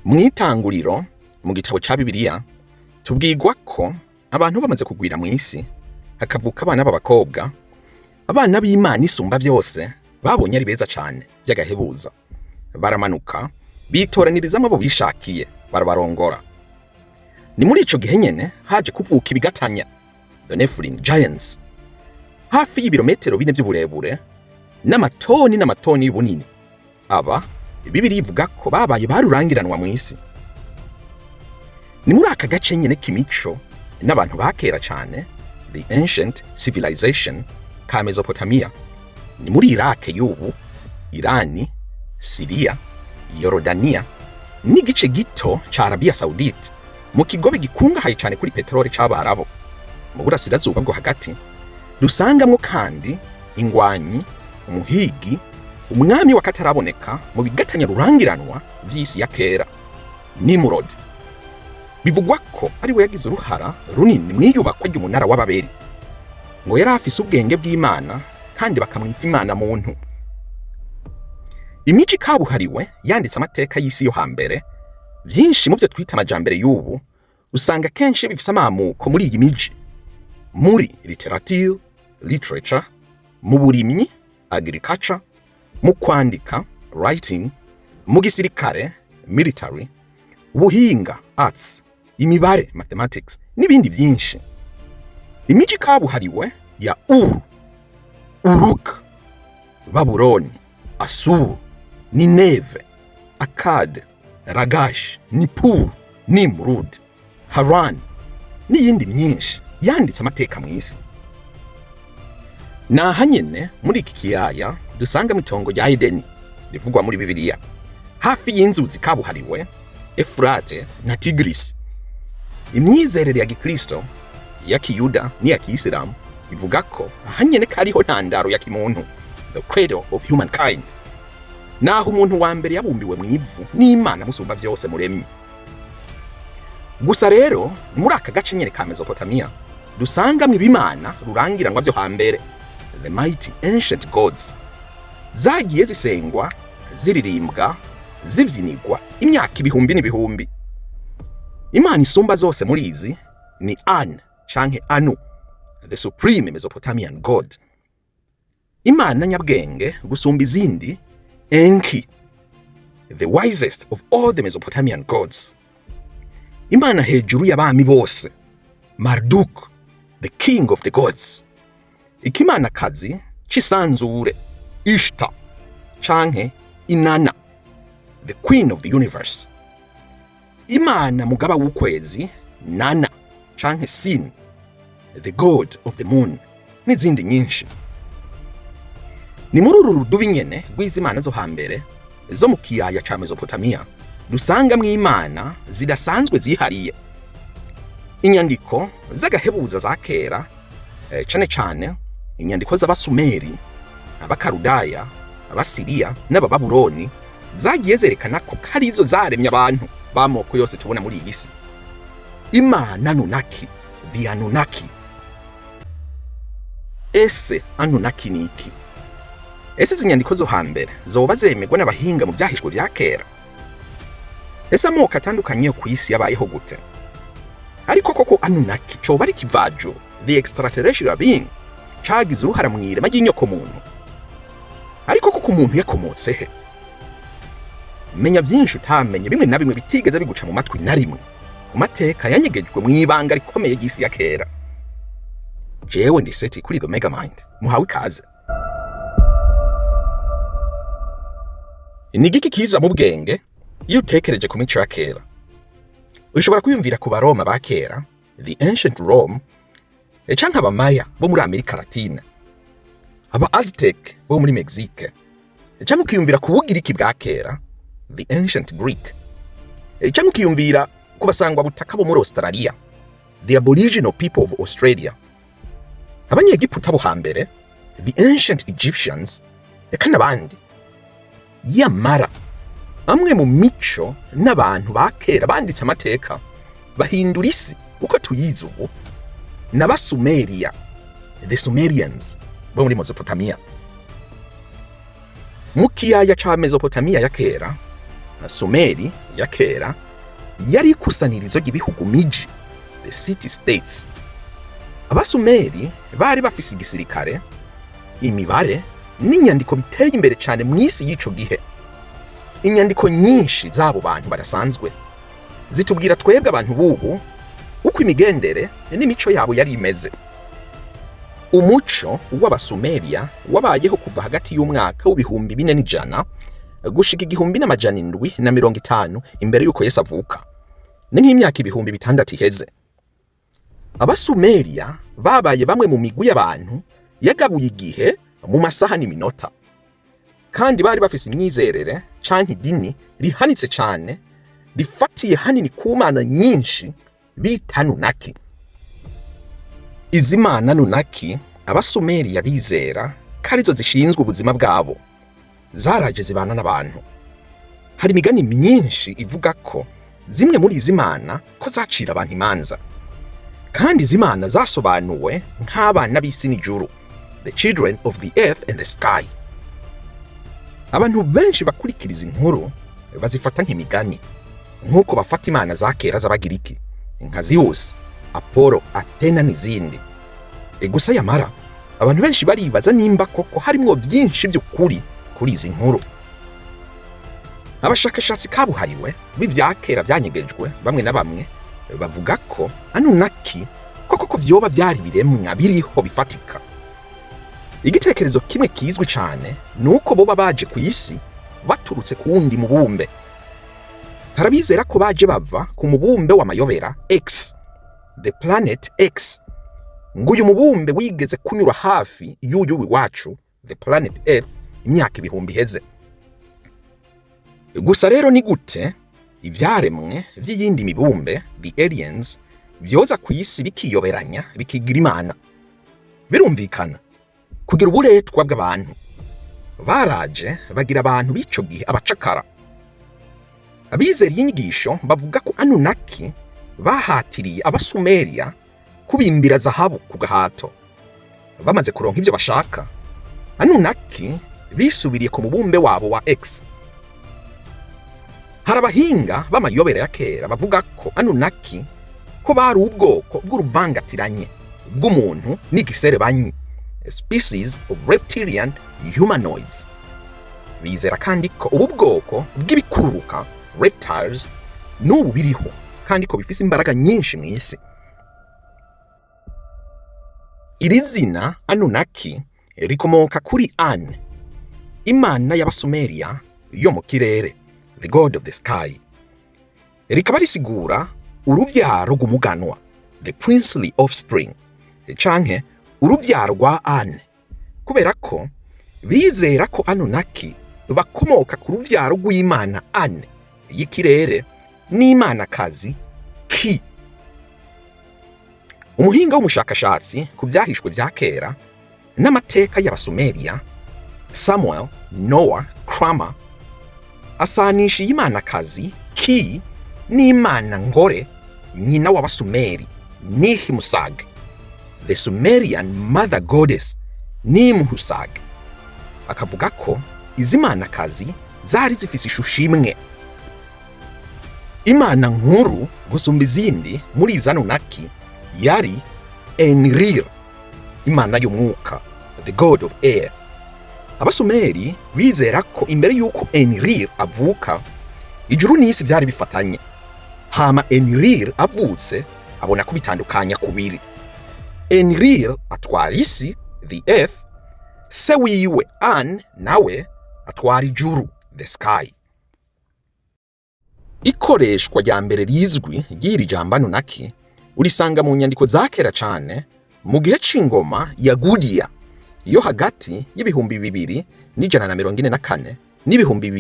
Mw'itanguriro mu gitabo ca Bibiliya tubwirwa ko abantu bamaze kugwira mw'isi hakavuka abana b'abakobwa, abana b'Imana isumba vyose babonye ari beza cane vy'agahebuza, baramanuka bitoranirizamwo abo bishakiye barabarongora. Ni muri ico gihe nyene haje kuvuka ibigatanya, the Nephilim Giants, hafi y'ibirometero 4 vy'uburebure n'amatoni n'amatoni y'ubunini. Aba Bibiliya ivuga ko babaye barurangiranwa mw'isi. Ni muri aka gace nyene k'imico n'abantu bakera cane, the ancient civilization ka Mesopotamia, ni muri Iraq y'ubu, Irani, Syria, Yorodania n'igice gito ca Arabia Saudite, mu kigobe gikungahaye cane kuri peteroli c'Abarabo. Mu burasirazuba bwo hagati dusangamwo kandi ingwanyi, umuhigi, umwami wakataraboneka mu bigatanya rurangiranwa vy'isi ya kera, Nimrod. Bivugwa ko ari we yagize uruhara runini mw'iyubakwa ry'umunara wa Babeli, ngo yari afise ubwenge bw'Imana kandi bakamwita Imana muntu. Imico kabuhariwe yanditse amateka y'isi yo hambere. Vyinshi mu vyo twita amajambere y'ubu usanga kenshi bifise amamuko muri iyi miji, muri literature, mu burimyi agriculture, mu kwandika writing, mu gisirikare military, ubuhinga arts, imibare mathematics n'ibindi vyinshi. Imiji kabuhariwe ya Uruk, Babuloni, Asuru, Nineve, Akkad, Lagash, Nippur, Nimrud, Haran n'iyindi myinshi yanditse amateka mw'isi. Naha nyene muri iki kiyaya dusanga itongo rya Edeni rivugwa muri Bibiliya, hafi y'inzuzi kabuhariwe Efurate na Tigris. Imyizerere ya Gikristo, ya Kiyuda n'iya Kiyisilamu ivuga ko aha nyene kariho ntandaro ya kimuntu, the cradle of humankind, naho umuntu wa mbere yabumbiwe mw'ivu n'Imana musumba vyose muremyi. Gusa rero muri aka gace nyene ka Mesopotamia dusangamwo ibimana rurangiranwa vyo hambere, the mighty ancient gods, zagiye zisengwa, ziririmbwa, zivyinigwa imyaka ibihumbi n'ibihumbi. Imana isumba zose muri izi ni An canke Anu, the supreme Mesopotamian god. Imana nyabwenge gusumba izindi, Enki, the wisest of all the Mesopotamian gods. Imana hejuru y'abami bose, Marduk, the king of the gods. Ikimana kazi c'isanzure, Ishtar canke Inanna, the queen of the universe. Imana mugaba w'ukwezi, Nana canke Sin, the god of the moon, n'izindi nyinshi. Ni muri uru rudubi nyene rw'izimana zo hambere zo mu kiyaya ca Mesopotamia dusangamwo imana zidasanzwe zihariye. Inyandiko z'agahebuza za kera, cane cane inyandiko z'Abasumeri, Abakarudaya, Abasiriya n'Abababuloni, zagiye zerekana ko karizo zaremye abantu b'amoko yose tubona muri iyi si. Imana Anunnaki, the Anunnaki. Ese Anunnaki ni iki? Ese izi nyandiko zo hambere zoba zemegwa n'abahinga mu vyahishwe vya kera? Ese amoko atandukanye yo kw'isi yabayeho gute? Ariko koko Anunnaki coba ari kivajo, the extraterrestrial being, cagize uruhara mw'irema ry'inyoko muntu? Ariko koko umuntu yakomotse he? Menya vyinshi utamenye, bimwe na bimwe bitigeze biguca mu matwi na rimwe, mu mateka yanyegejwe mw'ibanga rikomeye ry'isi ya kera. Jewe ndi Seti kuri The Megamind, muhawe ikaze. Ni igiki kiza mu bwenge iyo utekereje ku mico ya kera? Ushobora kwiyumvira ku Baroma ba kera, the ancient Rome, canke Abamaya bo muri Amerika Latina, aba Aztec bo muri Mexique, canke ukiyumvira ku Bugiriki bwa kera, the ancient Greek, canke ukiyumvira ku basangwa butaka bo muri Australia, the aboriginal people of Australia, Abanyegiputa bo hambere, the ancient Egyptians, eka n'abandi. Yamara amwe mu mico n'abantu ba kera banditse amateka bahindura isi uko tuyizi ubu, n'Abasumeria, the Sumerians bo muri Mesopotamia. Mu kiyaya ca Mesopotamia ya kera Sumeri ya kera yari ikusanirizo ry'ibihugu miji, the city states. Abasumeri bari bafise igisirikare, imibare n'inyandiko biteye imbere cyane mu isi y'ico gihe. Inyandiko nyinshi z'abo bantu badasanzwe zitubwira twebwe abantu bubu uko imigendere n'imico yabo yari imeze. Umuco w'Abasumeriya wabayeho kuva hagati y'umwaka w'ibihumbi 4,100 gushika 1750 imbere y'uko Yesu avuka. Ni nk'imyaka ibihumbi 6 iheze. Abasumeriya babaye bamwe mu migwi y'abantu yagabuye igihe mu masaha n'iminota, kandi bari bafise imyizerere canke idini rihanitse cyane rifatiye hanini ku mana nyinshi bita Anunnaki. Izi mana Anunnaki Abasumeriya bizera karizo zishinzwe ubuzima bwabo, zaraje zibana n'abantu. Hari imigani myinshi ivuga ko zimwe muri izi mana ko zacira abantu imanza, kandi izi mana zasobanuwe nk'abana b'isi n'ijuru, the children of the earth and the sky. Abantu benshi bakurikiriza inkuru bazifata nk'imigani, nk'uko bafata imana za kera z'Abagiriki nka Zeus, Apollo, Athena n'izindi. Gusa yamara abantu benshi baribaza nimba koko harimwo byinshi by'ukuri kuri izi nkuru. Abashakashatsi kabuhariwe b'ivya kera byanyegejwe bamwe na bamwe bavuga ko Anunnaki koko vyoba byari biremwa biriho bifatika. Igitekerezo kimwe kizwi cyane nuko boba baje ku isi baturutse ku wundi mubumbe. Harabizera ko baje bava ku mubumbe w'amayobera X, the planet X. Nguyu mubumbe wigeze kunyura hafi y'uyu wacu, the planet Earth, imyaka ibihumbi iheze. Gusa rero ni gute ivyaremwe vy'iyindi mibumbe, the aliens, vyoza ku isi bikiyoberanya bikigira imana? Birumvikana kugira uburetwa bw'abantu. Baraje bagira abantu b'ico gihe abacakara. Abizera inyigisho bavuga ko Anunnaki bahatiriye Abasumeriya kubimbira zahabu ku gahato. Bamaze kuronka ivyo bashaka, Anunnaki bisubiriye ku mubumbe wabo wa X. Harabahinga b'amayobera ya kera bavuga ko Anunnaki ko bari ubwoko bw'uruvangatiranye bw'umuntu n'igiserebanyi, a species of reptilian humanoids. Bizera kandi ko ubu bwoko bw'ibikururuka, reptiles, n'ubu biriho kandi ko bifise imbaraga nyinshi mu isi. Iri zina Anunnaki rikomoka kuri An, imana y'Abasumeriya yo mu kirere, the god of the sky. Rikaba risigura uruvyaro rw'umuganwa, the princely offspring, canke uruvyaro rwa An, kubera ko bizera ko Anunnaki bakomoka ku ruvyaro rw'imana An y'ikirere n'imana kazi Ki. Umuhinga w'umushakashatsi ku byahishwe bya kera n'amateka y'Abasumeriya, Samuel Noah Kramer, asanisha imana kazi Ki n'imana ngore nyina w'Abasumeri, Nihmusag, the Sumerian mother goddess Nimhusag. Akavuga ko izi mana kazi zari zifise ishusho imwe. Imana nkuru gusumba izindi muri izi Anunnaki yari Enlil, imana y'umwuka, the god of air. Abasumeri bizera ko imbere y'uko Enlil avuka, ijuru n'isi byari bifatanye. Hama Enlil avutse abona kubitandukanya kubiri. Enlil atwara isi, the earth, se wiwe An nawe atwara ijuru, the sky. Ikoreshwa rya mbere rizwi ry'iri jambo Anunnaki urisanga mu nyandiko za kera cyane mu gihe c'ingoma ya Gudia yo hagati y'ibihumbi 2144 n'ibihumbi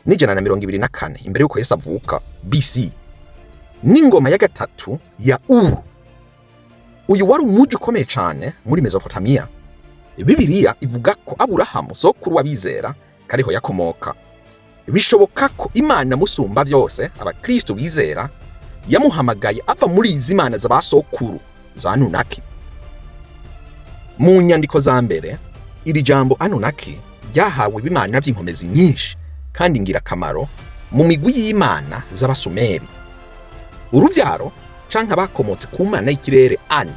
2124 imbere y'uko Yesu avuka, BC. N'ingoma ya gatatu ya Uru. Uyu wari umuji ukomeye cyane muri Mesopotamia. Bibiliya ivuga ko Aburahamu sokuru w'abizera kariho yakomoka. Bishoboka ko Imana musumba byose abakristo bizera yamuhamagaye ava muri izi mana z'abasokuru za Anunnaki. Mu nyandiko za mbere iri jambo Anunnaki ryahawe ibimana by'inkomezi nyinshi kandi ngirakamaro mu migwi y'imana z'abasumeri. Uruvyaro canke abakomotse ku mana y'ikirere An.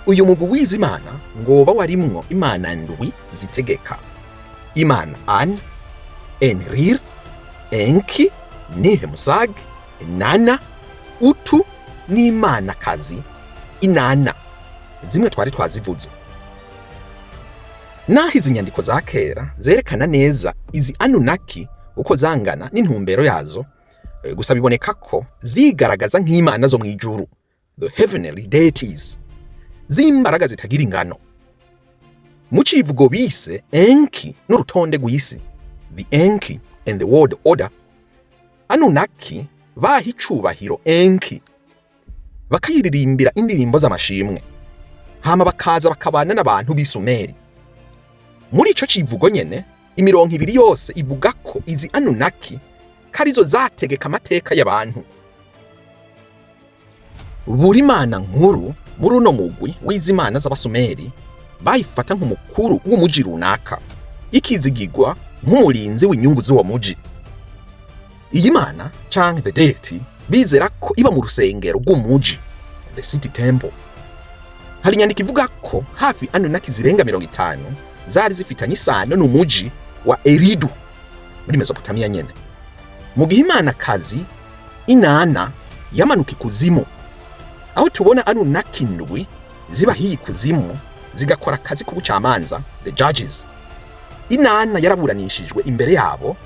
Uyu mugwi w'izi mana ngoba warimwo imana ndwi zitegeka: imana An, Enrir, Enki, Nihemsag, Nana, Utu n'imana kazi Inanna, zimwe twari twazivuze. Naho izi nyandiko za kera zerekana neza izi Anunnaki uko zangana n'intumbero yazo, gusa biboneka ko zigaragaza nk'imana zo mwijuru, the heavenly deities, z'imbaraga zitagira ingano. Mu civugo bise Enki n'urutonde rw'isi, the Enki and the world order, Anunnaki baha icubahiro Enki, bakayiririmbira indirimbo z'amashimwe, hama bakaza bakabana n'abantu b'Isumeri. Muri ico civugo nyene, imirongo ibiri yose ivuga ko izi Anunnaki karizo zategeka amateka y'abantu. Buri mana nkuru muri uno mugwi w'izimana z'abasumeri bayifata nk'umukuru w'umuji runaka, ikizigirwa nk'umurinzi w'inyungu z'uwo muji. Iyi mana canke the deity bizera ko iba mu rusengero rw'umuji, the city temple. Hari inyandiko ivuga ko hafi Anunnaki zirenga 50 zari zifitanye isano n'umuji wa Eridu muri Mesopotamia nyene. Mu gihe imana kazi Inanna yamanuka ikuzimu, aho tubona Anunnaki ndwi ziba hiyi kuzimu zigakora akazi k'ubucamanza, the judges. Inanna yaraburanishijwe imbere yabo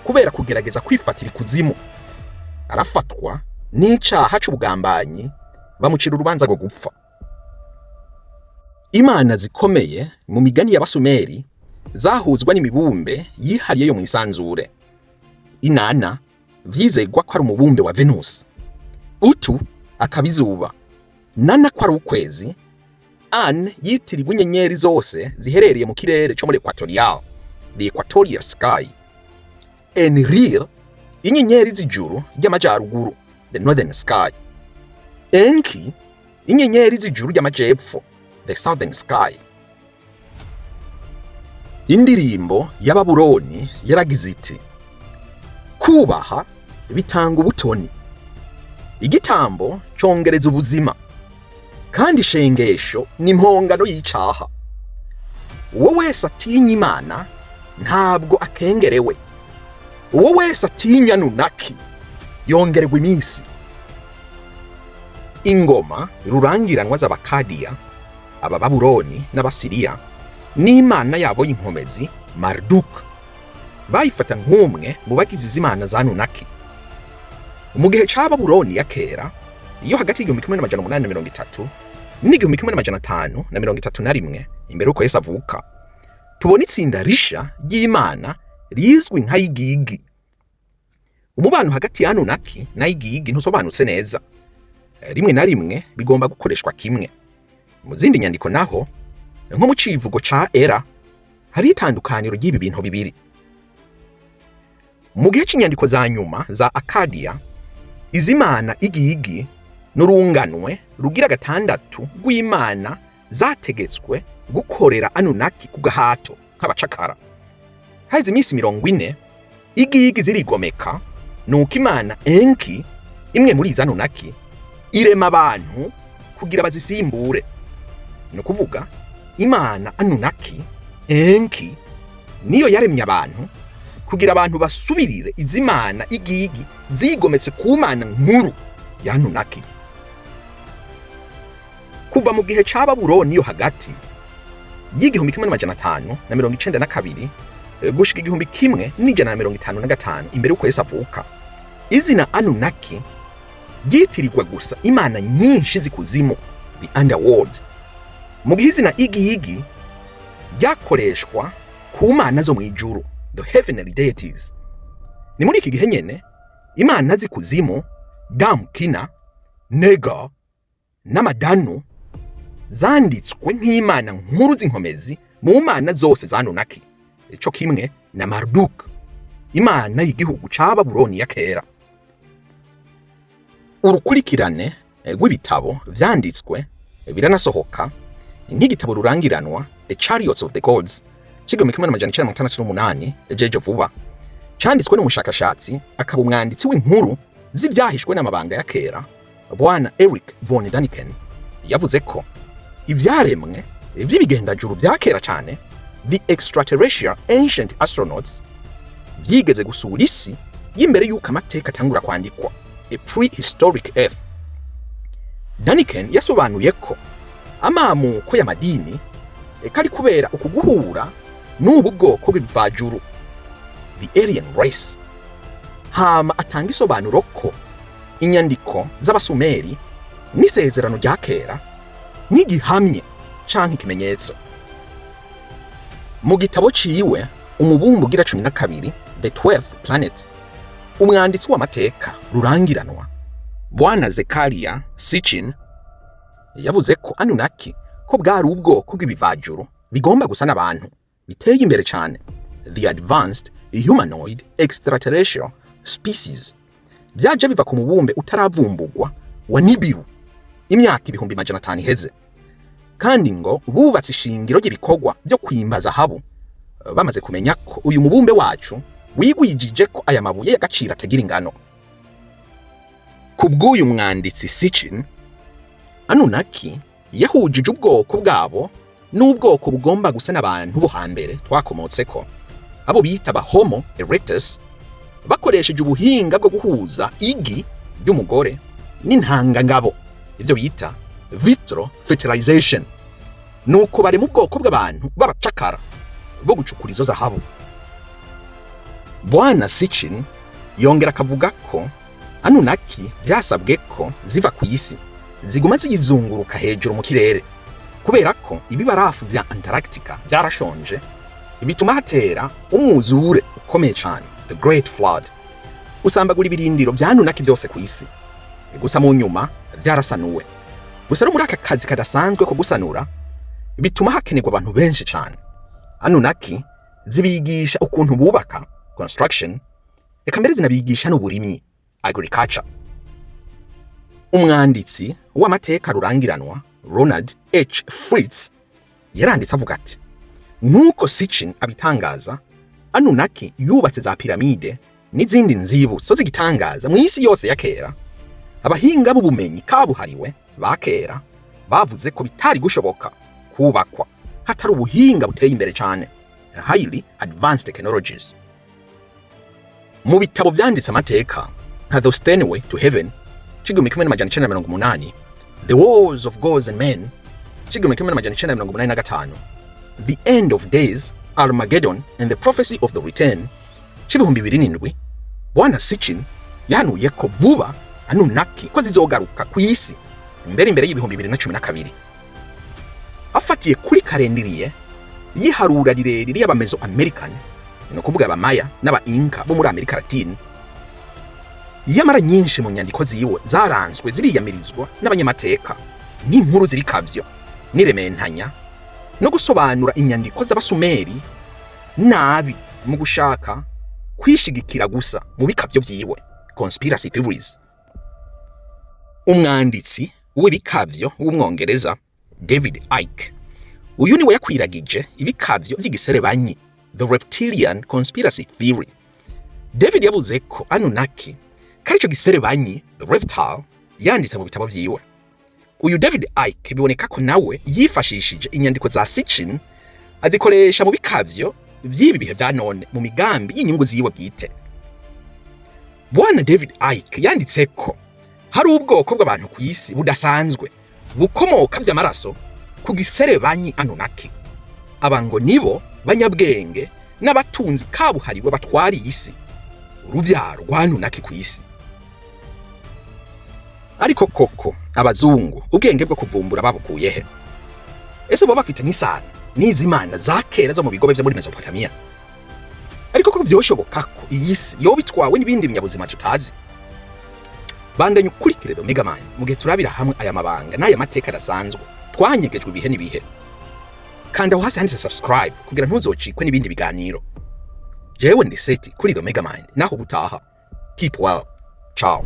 kubera kugerageza kwifatira ikuzimu, arafatwa n'icaha c'ubugambanyi, bamucira urubanza rwo gupfa. Imana zikomeye mu migani y'abasumeri zahuzwa n'imibumbe yihariye yo mu isanzure. Inanna vyizegwa ko ari umubumbe wa Venus, Utu akaba izuba, Nana ko ari ukwezi, An yitirirwa inyenyeri zose ziherereye mu kirere cyo muri Equatorial, the equatorial sky, Enrir inyenyeri z'ijuru ry'amajaruguru, the northern sky, Enki inyenyeri z'ijuru ry'amajepfo, the southern sky. Indirimbo y'Ababuloni yaragize iti: kubaha bitanga ubutoni, igitambo congereza ubuzima, kandi ishengesho n'impongano y'icaha. Uwo wese atinya Imana ntabwo akengerewe, uwo wese atinya Anunnaki yongererwa iminsi. Ingoma rurangiranwa z'Abakadiya, Abababuloni n'Abasiriya n'imana yabo y'inkomezi Marduk bayifata nk'umwe mu bagize izimana za Anunnaki. Mu gihe c'Ababuloni ya kera, iyo hagati y'1830 n'1531 imbere uko Yesu avuka, tubona itsinda risha ry'imana rizwi nka Igigi. Umubano hagati ya Anunnaki na Igigi ntusobanutse neza, rimwe na rimwe bigomba gukoreshwa kimwe. Mu zindi nyandiko naho, nko mu civugo ca Era, hari itandukaniro ry'ibi bintu bibiri. Mu gihe c'inyandiko za nyuma za Akadiya, izimana Igigi n'urunganwe rugira gatandatu rw'imana zategetswe gukorera Anunnaki ku gahato nk'abacakara. Haize iminsi 40 Igigi zirigomeka, nuko imana Enki, imwe muri izo Anunnaki, irema abantu kugira bazisimbure. No kuvuga imana Anunnaki Enki niyo yaremye abantu kugira abantu basubirire izimana Igigi zigometse ku mana nkuru ya Anunnaki. Kuva mu gihe c'Ababuloni yo hagati y'1592 gushika 1155 imbere uko Yesu avuka, izina Anunnaki ryitirirwa gusa imana nyinshi zikuzimu, the underworld, mu gihe izina Igigi ryakoreshwa ku mana zo mwijuru, the heavenly deities. Ni muri iki gihe nyene imana zikuzimu Damkina, Nega n'Amadanu zanditswe nk'imana nkuru z'inkomezi mu mana zose za Anunnaki, ico kimwe na Marduk, imana y'igihugu c'Ababuloni ya kera. Urukurikirane rw'ibitabo vyanditswe biranasohoka nk'igitabo rurangiranwa A Chariots of the Gods c'igihumbi 1968 jeje vuba, canditswe n'umushakashatsi akaba umwanditsi w'inkuru z'ibyahishwe n'amabanga ya kera Bwana Eric von Daniken. Yavuze ko ibyaremwe by'ibigendajuru bya kera cyane, the extraterrestrial ancient astronauts, byigeze gusura isi y'imbere y'uko amateka atangura kwandikwa, a prehistoric earth. Daniken yasobanuye ko amamuko y'amadini kari kubera ukuguhura n'ubu bwoko bw'ibivajuru, the alien race. Hama atanga isobanuro ko inyandiko z'abasumeri n'isezerano rya kera n'igihamye canke ikimenyetso. Mu gitabo ciwe umubumbe ugira 12, the 12th planet, umwanditsi w'amateka rurangiranwa Bwana Zekaria Sitchin yavuze ko Anunnaki ko bwari ubwoko bw'ibivajuru bigomba gusa n'abantu biteye imbere cyane, the advanced humanoid extraterrestrial species, byaje biva ku mubumbe utaravumbugwa wa Nibiru imyaka 500 iheze, kandi ngo bubatse ishingiro ry'ibikorwa byo kwimbaza habo bamaze kumenya ko uyu mubumbe wacu wigwijije ko aya mabuye y'agaciro atagira ingano. Kubw'uyu mwanditsi Sitchin, Anunnaki yahujije ubwoko bwabo n'ubwoko bugomba gusa n'abantu bo hambere twakomotseko, abo bita ba Homo erectus, bakoresheje ubuhinga bwo guhuza igi ry'umugore n'intangangabo, ibyo bita vitro fertilization, nuko bari mu bwoko bw'abantu b'abacakara bo gucukura izo zahabu. Bwana Sitchin yongera akavuga ko Anunnaki byasabwe ko ziva ku isi ziguma ziyizunguruka hejuru mu kirere, kubera ko ibibarafu vya Antarctica byarashonje, bituma hatera umwuzure ukomeye cyane, the Great Flood, usambagura ibirindiro bya Anunnaki byose ku isi. Gusa mu nyuma byarasanuwe. Gusa no muri aka kazi kadasanzwe ko gusanura bituma hakenerwa abantu benshi cyane. Anunnaki zibigisha ukuntu bubaka, construction, eka mbere zinabigisha n'uburimyi, agriculture. Umwanditsi w'amateka rurangiranwa Ronald H. Fritz yaranditse avuga ati, nuko Sitchin abitangaza, Anunnaki yubatse za piramide n'izindi nzibutso z'igitangaza mu isi yose ya kera. Abahinga b'ubumenyi kabuhariwe ba kera bavuze ko bitari gushoboka kubakwa hatari ubuhinga buteye imbere cyane, highly advanced technologies. Mu bitabo byanditse amateka nka The Stairway to Heaven, 1980, The Wars of Gods and Men, 1985, The End of Days, Armageddon and the Prophecy of the Return, 2007, Bwana Sitchin yahanuye ko vuba Anunnaki ko zizogaruka ku isi imbere y'2012. Afatiye kuri kalendiriye yiharura rirerire y'abamezo American, no kuvuga abamaya n'aba Inca bo muri Amerika Latine, yamara nyinshi mu nyandiko ziwe zaranzwe ziriyamirizwa n'abanyamateka n'inkuru ziri kavyo nirementanya no gusobanura inyandiko z'abasumeri nabi mu gushaka kwishigikira gusa mu bikavyo vyiwe, conspiracy theories. Umwanditsi w'ibikavyo w'umwongereza David Icke, uyu niwe yakwiragije ibikavyo by'igiserebanyi, the reptilian conspiracy theory. David yavuze ko Anunnaki kari cyo giserebanyi, the reptile, yanditse mu bitabo vyiwe. Uyu David Icke biboneka ko nawe yifashishije inyandiko za Sitchin azikoresha mu bikavyo by'ibi bihe bya none mu migambi y'inyungu ziwe bwite. Bwana David Icke yanditse ko hari ubwoko bw'abantu ku isi budasanzwe bukomoka by'amaraso ku giserebanyi Anunnaki. Abango nibo banyabwenge n'abatunzi kabuhariwe batwari isi, uruvyaro rwa Anunnaki ku isi. Ariko koko abazungu ubwenge bwo kuvumbura babukuye he? Ese bo bafite n'isano n'izimana za kera zo mu bigobe byo muri Mesopotamia? Ariko ko byoshoboka ko iyi si yo bitwawe n'ibindi binyabuzima tutazi? Bandanye ukurikire The Mega Man mu gihe turabira hamwe aya mabanga n'aya mateka adasanzwe twanyegejwe ibihe n'ibihe. Kanda aho hasi handitse subscribe kugira ntuzocikwe n'ibindi biganiro. Jewe ndi Seti kuri The Mega Man, naho gutaha. Keep well. Ciao.